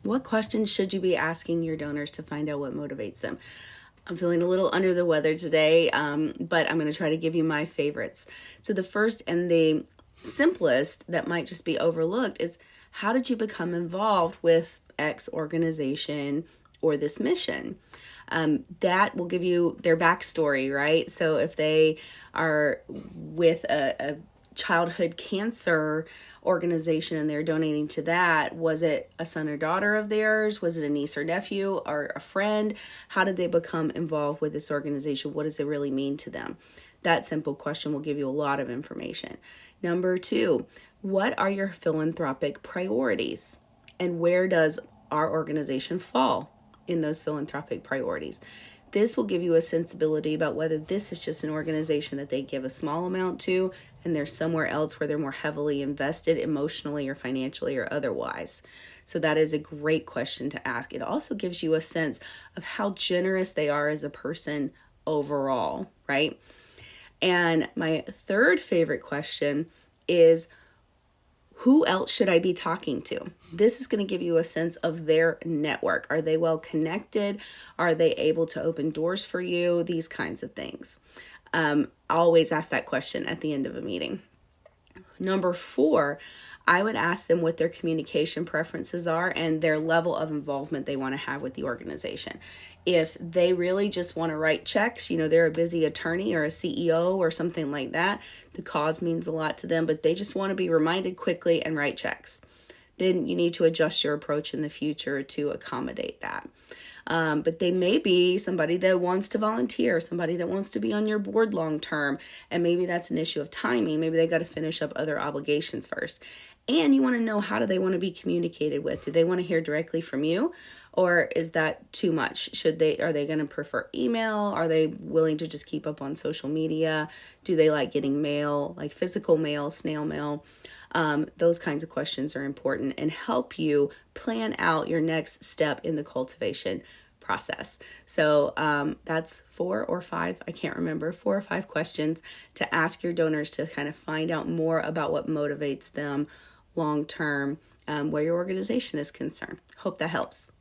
What questions should you be asking your donors to find out what motivates them? I'm feeling a little under the weather today, but I'm going to try to give you my favorites. So the first and the simplest that might just be overlooked is, how did you become involved with X organization or this mission? That will give you their backstory, right? So if they are with a childhood cancer organization and they're donating to that, was it a son or daughter of theirs? Was it a niece or nephew or a friend? How did they become involved with this organization? What does it really mean to them? That simple question will give you a lot of information. Number 2, what are your philanthropic priorities? And where does our organization fall in those philanthropic priorities? This will give you a sensibility about whether this is just an organization that they give a small amount to and there's somewhere else where they're more heavily invested emotionally or financially or otherwise. So that is a great question to ask. It also gives you a sense of how generous they are as a person overall, right? And my third favorite question is, who else should I be talking to? This is going to give you a sense of their network. Are they well connected? Are they able to open doors for you? These kinds of things. Always ask that question at the end of a meeting. Number 4, I would ask them what their communication preferences are and their level of involvement they want to have with the organization. If they really just want to write checks, they're a busy attorney or a CEO or something like that, the cause means a lot to them, but they just want to be reminded quickly and write checks, then you need to adjust your approach in the future to accommodate that. But they may be somebody that wants to volunteer, somebody that wants to be on your board long term, and maybe that's an issue of timing. Maybe they got to finish up other obligations first. And you want to know, how do they want to be communicated with? Do they want to hear directly from you, or is that too much? Are they going to prefer email? Are they willing to just keep up on social media? Do they like getting mail, like physical mail, snail mail? Those kinds of questions are important and help you plan out your next step in the cultivation process. So that's 4 or 5, I can't remember, 4 or 5 questions to ask your donors to kind of find out more about what motivates them long term, where your organization is concerned. Hope that helps.